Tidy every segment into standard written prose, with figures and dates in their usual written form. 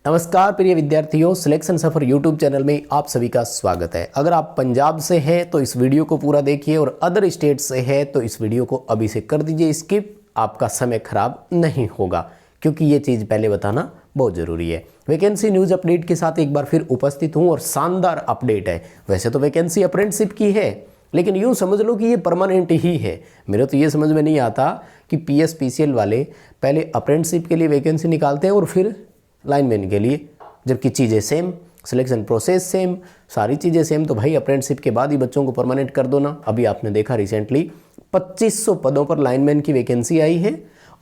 नमस्कार प्रिय विद्यार्थियों, सिलेक्शन सफर यूट्यूब चैनल में आप सभी का स्वागत है। अगर आप पंजाब से हैं तो इस वीडियो को पूरा देखिए और अदर स्टेट से है तो इस वीडियो को अभी से कर दीजिए स्किप। आपका समय खराब नहीं होगा क्योंकि ये चीज़ पहले बताना बहुत ज़रूरी है। वैकेंसी न्यूज़ अपडेट के साथ एक बार फिर उपस्थित हूँ और शानदार अपडेट है। वैसे तो वैकेंसी अप्रेंटिसशिप की है लेकिन यूँ समझ लो कि ये परमानेंट ही है। मेरे तो ये समझ में नहीं आता कि PSPCL वाले पहले अप्रेंटिसशिप के लिए वैकेंसी निकालते हैं और फिर लाइनमैन के लिए, जबकि चीज़ें सेम, सिलेक्शन प्रोसेस सेम, सारी चीज़ें सेम। तो भाई अप्रेंटिसशिप के बाद ही बच्चों को परमानेंट कर दो ना। अभी आपने देखा रिसेंटली 2500 पदों पर लाइनमैन की वैकेंसी आई है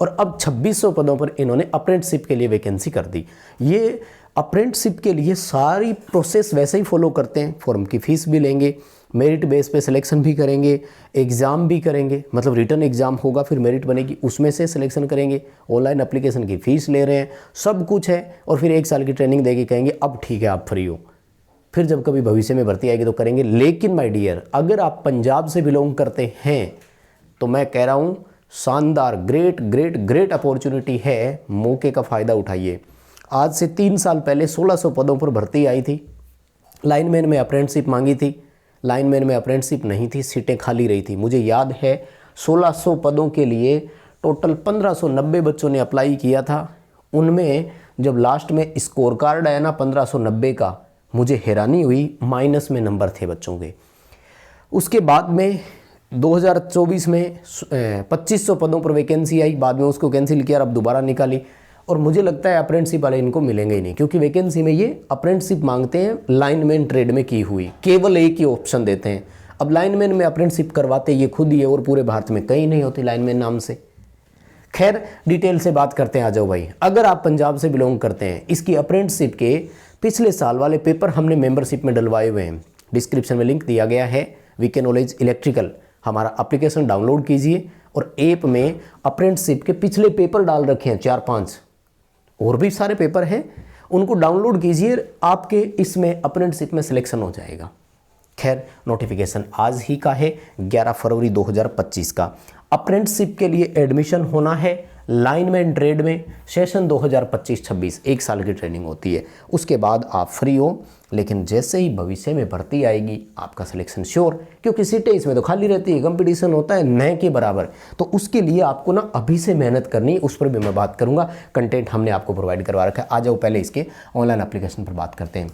और अब 2600 पदों पर इन्होंने अप्रेंटिसशिप के लिए वैकेंसी कर दी। ये अप्रेंटिसशिप के लिए सारी प्रोसेस वैसे ही फॉलो करते हैं। फॉर्म की फ़ीस भी लेंगे, मेरिट बेस पे सिलेक्शन भी करेंगे, एग्ज़ाम भी करेंगे, मतलब रिटर्न एग्ज़ाम होगा, फिर मेरिट बनेगी, उसमें से सिलेक्शन करेंगे, ऑनलाइन एप्लीकेशन की फ़ीस ले रहे हैं, सब कुछ है। और फिर 1 साल की ट्रेनिंग देके कहेंगे अब ठीक है आप फ्री हो। फिर जब कभी भविष्य में भर्ती आएगी तो करेंगे। लेकिन माय डियर, अगर आप पंजाब से बिलोंग करते हैं तो मैं कह रहा हूँ शानदार, ग्रेट ग्रेट ग्रेट अपॉर्चुनिटी है, मौके का फ़ायदा उठाइए। आज से 3 साल पहले 1600 पदों पर भर्ती आई थी। लाइनमैन में अप्रेंटिसशिप मांगी थी, लाइनमैन में अप्रेंटिसशिप नहीं थी, सीटें खाली रही थी। मुझे याद है 1600 पदों के लिए टोटल 1590 बच्चों ने अप्लाई किया था। उनमें जब लास्ट में स्कोर कार्ड आया ना 1590 का, मुझे हैरानी हुई, माइनस में नंबर थे बच्चों के। उसके बाद में 2024 में 2500 पदों पर वैकेंसी आई, बाद में उसको कैंसिल किया, अब दोबारा निकाली। और मुझे लगता है अप्रेंटिसशिप वाले इनको मिलेंगे ही नहीं, क्योंकि वैकेंसी में ये अप्रेंटिसशिप मांगते हैं लाइनमैन ट्रेड में की हुई, केवल एक ही ऑप्शन देते हैं। अब लाइनमैन में अप्रेंटिसशिप करवाते ये खुद ही है और पूरे भारत में कहीं नहीं होती लाइनमैन नाम से। खैर डिटेल से बात करते हैं, आ जाओ भाई। अगर आप पंजाब से बिलोंग करते हैं, इसकी अप्रेंटिसशिप के पिछले साल वाले पेपर हमने मेंबरशिप में डलवाए हुए हैं। डिस्क्रिप्शन में लिंक दिया गया है, वीके नॉलेज इलेक्ट्रिकल। हमारा एप्लीकेशन डाउनलोड कीजिए और ऐप में अप्रेंटिसशिप के पिछले पेपर डाल रखे हैं, 4-5 और भी सारे पेपर हैं, उनको डाउनलोड कीजिए। आपके इसमें अप्रेंटिसशिप में सिलेक्शन हो जाएगा। खैर नोटिफिकेशन आज ही का है, 11 फरवरी 2025 का। अप्रेंटिसशिप के लिए एडमिशन होना है लाइनमैन ट्रेड में, सेशन 2025-26, 1 साल की ट्रेनिंग होती है। उसके बाद आप फ्री हो, लेकिन जैसे ही भविष्य में भर्ती आएगी आपका सिलेक्शन श्योर, क्योंकि सीटें इसमें तो खाली रहती है, कंपटीशन होता है न के बराबर। तो उसके लिए आपको ना अभी से मेहनत करनी है, उस पर भी मैं बात करूंगा। कंटेंट हमने आपको प्रोवाइड करवा रखा है। आ जाओ पहले इसके ऑनलाइन एप्लीकेशन पर बात करते हैं।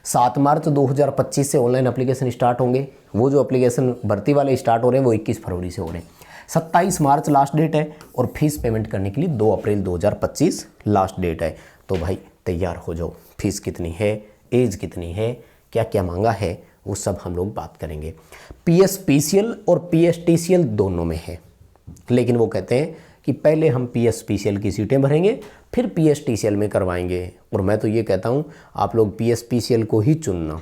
7 मार्च 2025 से ऑनलाइन एप्लीकेशन स्टार्ट होंगे। वो जो एप्लीकेशन भर्ती वाले स्टार्ट हो रहे हैं वो 21 फरवरी से हो रहे हैं। 27 मार्च लास्ट डेट है और फीस पेमेंट करने के लिए 2 अप्रैल 2025 लास्ट डेट है। तो भाई तैयार हो जाओ। फीस कितनी है, एज कितनी है, क्या क्या मांगा है, वो सब हम लोग बात करेंगे। PSPCL और PSTCL दोनों में है, लेकिन वो कहते हैं कि पहले हम PSPCL की सीटें भरेंगे फिर PSTCL में करवाएंगे। और मैं तो ये कहता हूँ आप लोग PSPCL को ही चुनना,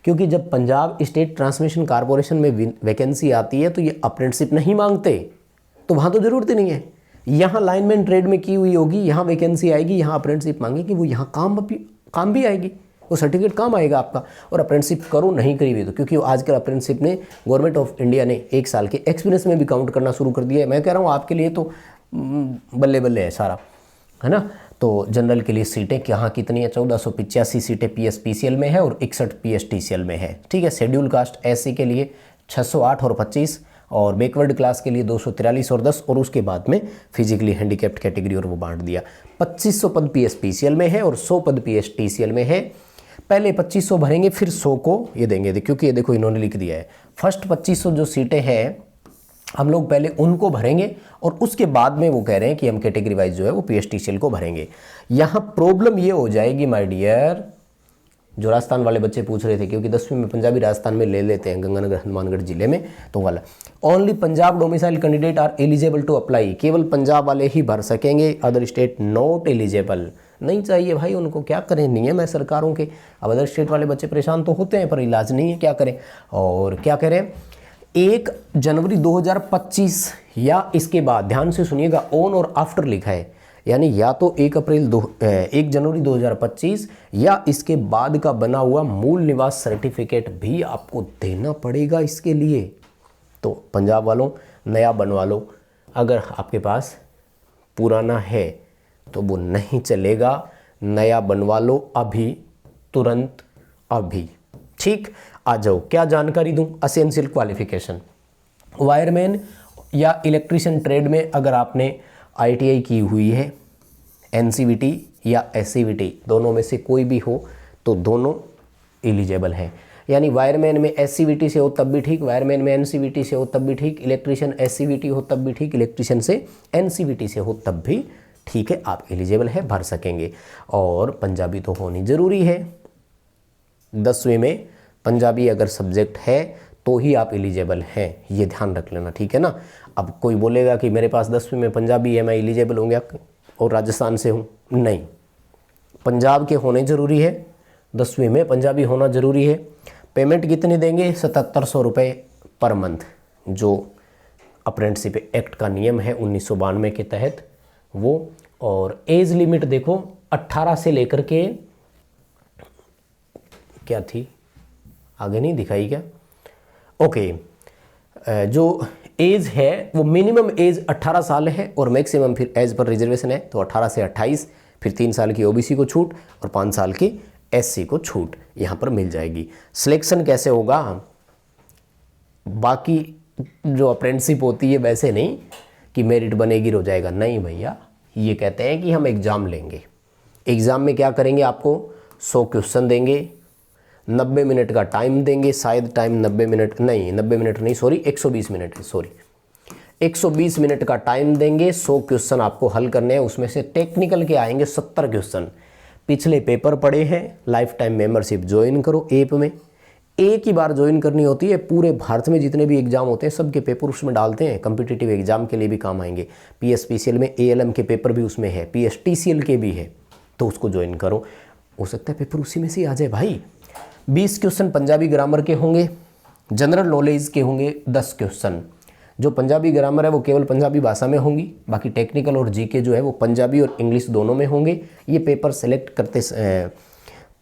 क्योंकि जब पंजाब स्टेट ट्रांसमिशन कॉर्पोरेशन में वैकेंसी आती है तो ये अप्रेंटिसशिप नहीं मांगते, तो वहाँ तो ज़रूरत ही नहीं है। यहाँ लाइनमैन ट्रेड में की हुई होगी, यहाँ वैकेंसी आएगी, यहाँ अप्रेंटिसशिप मांगेगी, वो यहाँ काम भी आएगी, वो सर्टिफिकेट काम आएगा आपका। और अप्रेंटिसशिप करो नहीं करी हुई तो, क्योंकि आजकल अप्रेंटिसशिप ने गवर्नमेंट ऑफ इंडिया ने 1 साल के एक्सपीरियंस में भी काउंट करना शुरू कर दिया है। मैं कह रहा हूँ आपके लिए तो बल्ले बल्ले है सारा, है ना। तो जनरल के लिए सीटें यहाँ कितनी है, 1485 सीटें PSPCL में है और 61 PSTCL में है। ठीक है। शेड्यूल कास्ट SC के लिए 608 और 25, और बैकवर्ड क्लास के लिए 243 और 10, और उसके बाद में फिजिकली हैंडीकैप्ड कैटेगरी और वो बांट दिया। 2500 पद PSPCL में है और 100 पद PSTCL में है। पहले 2500 भरेंगे फिर 100 को ये देंगे, क्योंकि ये देखो इन्होंने लिख दिया है फर्स्ट 2500 जो सीटें हैं हम लोग पहले उनको भरेंगे और उसके बाद में वो कह रहे हैं कि हम कैटेगरी वाइज जो है वो PSTCL को भरेंगे। यहाँ प्रॉब्लम ये हो जाएगी माय डियर, जो राजस्थान वाले बच्चे पूछ रहे थे, क्योंकि 10वीं में पंजाबी राजस्थान में ले लेते हैं, गंगानगर हनुमानगढ़ जिले में, तो वाला only Punjab domicile candidate are eligible to apply, केवल पंजाब वाले ही भर सकेंगे, अदर स्टेट नॉट एलिजिबल। नहीं चाहिए भाई उनको, क्या करें, नियम है सरकारों के। अब अदर स्टेट वाले बच्चे परेशान तो होते हैं पर इलाज नहीं है, क्या करें। और क्या करें, 1 जनवरी 2025 या इसके बाद, ध्यान से सुनिएगा, ऑन और आफ्टर लिखा है, यानी या तो 1 जनवरी 2025 या इसके बाद का बना हुआ मूल निवास सर्टिफिकेट भी आपको देना पड़ेगा इसके लिए। तो पंजाब वालों नया बनवा लो, अगर आपके पास पुराना है तो वो नहीं चलेगा, नया बनवा लो अभी, तुरंत अभी। ठीक, आ जाओ, क्या जानकारी दूं? एसेंशियल क्वालिफिकेशन, वायरमैन या इलेक्ट्रिशियन ट्रेड में अगर आपने ITI की हुई है, NCVT या SCVT दोनों में से कोई भी हो तो दोनों एलिजिबल हैं। यानी वायरमैन में SCVT से हो तब भी ठीक, वायरमैन में NCVT से हो तब भी ठीक, इलेक्ट्रिशियन SCVT हो तब भी ठीक, इलेक्ट्रिशियन से NCVT से हो तब भी ठीक है, आप एलिजिबल है, भर सकेंगे। और पंजाबी तो होनी ज़रूरी है, 10वीं में पंजाबी अगर सब्जेक्ट है तो ही आप एलिजिबल हैं, ये ध्यान रख लेना, ठीक है ना। अब कोई बोलेगा कि मेरे पास 10वीं में पंजाबी है, मैं एलिजिबल हो गया और राजस्थान से हूँ, नहीं, पंजाब के होने ज़रूरी है, 10वीं में पंजाबी होना ज़रूरी है। पेमेंट कितनी देंगे? 7700 रुपये पर मंथ, जो अप्रेंटिसशिप एक्ट का नियम है 1992 के तहत वो। और एज लिमिट देखो 18 से लेकर के, क्या थी आगे नहीं दिखाई क्या? ओके, जो एज है वो मिनिमम एज 18 साल है और मैक्सिमम फिर एज पर रिजर्वेशन है तो 18 से 28, फिर 3 साल की OBC को छूट और 5 साल की SC को छूट यहाँ पर मिल जाएगी। सिलेक्शन कैसे होगा? बाकी जो अप्रेंटिसशिप होती है वैसे नहीं कि मेरिट बनेगी हो जाएगा, नहीं भैया, ये कहते हैं कि हम एग्ज़ाम लेंगे। एग्ज़ाम में क्या करेंगे? आपको 100 क्वेश्चन देंगे, 90 मिनट का टाइम देंगे, शायद टाइम 90 मिनट नहीं, 90 मिनट नहीं, सॉरी 120 मिनट है, सॉरी 120 मिनट का टाइम देंगे। 100 क्वेश्चन आपको हल करने हैं, उसमें से टेक्निकल के आएंगे 70 क्वेश्चन। पिछले पेपर पड़े हैं, लाइफ टाइम मेंबरशिप ज्वाइन करो ऐप में, एक ही बार ज्वाइन करनी होती है। पूरे भारत में जितने भी एग्जाम होते हैं सबके पेपर उसमें डालते हैं, कम्पिटिटिव एग्जाम के लिए भी काम आएंगे। PSPCL में ALM के पेपर भी उसमें है, PSTCL के भी है, तो उसको ज्वाइन करो, हो सकता है पेपर उसी में से आ जाए भाई। 20 क्वेश्चन पंजाबी ग्रामर के होंगे, जनरल नॉलेज के होंगे 10 क्वेश्चन। जो पंजाबी ग्रामर है वो केवल पंजाबी भाषा में होंगी, बाकी टेक्निकल और GK जो है वो पंजाबी और इंग्लिश दोनों में होंगे। ये पेपर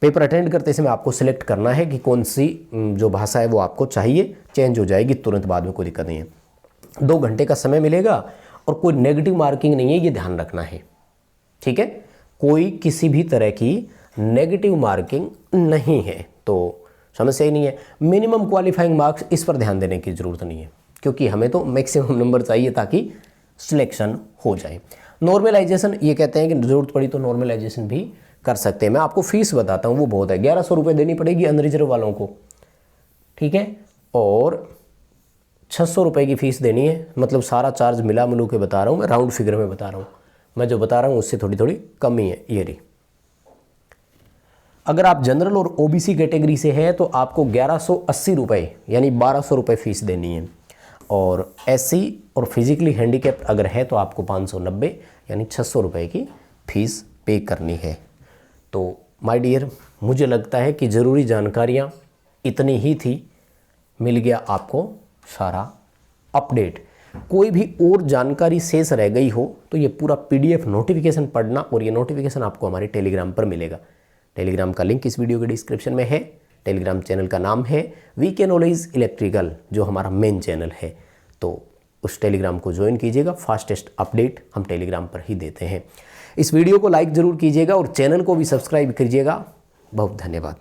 पेपर अटेंड करते समय आपको सिलेक्ट करना है कि कौन सी जो भाषा है वो आपको चाहिए, चेंज हो जाएगी तुरंत बाद में, कोई दिक्कत नहीं है। 2 घंटे का समय मिलेगा और कोई नेगेटिव मार्किंग नहीं है, ये ध्यान रखना है, ठीक है। कोई किसी भी तरह की नेगेटिव मार्किंग नहीं है, तो समस्या ही नहीं है। मिनिमम क्वालिफाइंग मार्क्स, इस पर ध्यान देने की ज़रूरत नहीं है, क्योंकि हमें तो मैक्सिमम नंबर चाहिए ताकि सिलेक्शन हो जाए। नॉर्मलाइजेशन, ये कहते हैं कि ज़रूरत पड़ी तो नॉर्मलाइजेशन भी कर सकते हैं। मैं आपको फीस बताता हूँ, वो बहुत है, 1100 रुपये देनी पड़ेगी अनरिजर्व वालों को, ठीक है, और 600 रुपये की फ़ीस देनी है। मतलब सारा चार्ज मिला मिलू के बता रहा हूँ मैं, राउंड फिगर में बता रहा हूँ, मैं जो बता रहा हूँ उससे थोड़ी थोड़ी कम ही है ये रही। अगर आप जनरल और OBC कैटेगरी से हैं तो आपको 1180 रुपये यानी 1200 रुपये फ़ीस देनी है, और SC और फिजिकली हैंडीकैप्ड अगर है तो आपको 590 यानी 600 रुपये की फ़ीस पे करनी है। तो माय डियर, मुझे लगता है कि ज़रूरी जानकारियाँ इतनी ही थी, मिल गया आपको सारा अपडेट। कोई भी और जानकारी शेष रह गई हो तो ये पूरा PDF नोटिफिकेशन पढ़ना, और ये नोटिफिकेशन आपको हमारे टेलीग्राम पर मिलेगा। टेलीग्राम का लिंक इस वीडियो के डिस्क्रिप्शन में है। टेलीग्राम चैनल का नाम है VK नॉलेज इलेक्ट्रिकल, जो हमारा मेन चैनल है, तो उस टेलीग्राम को ज्वाइन कीजिएगा। फास्टेस्ट अपडेट हम टेलीग्राम पर ही देते हैं। इस वीडियो को लाइक ज़रूर कीजिएगा और चैनल को भी सब्सक्राइब कीजिएगा। बहुत धन्यवाद।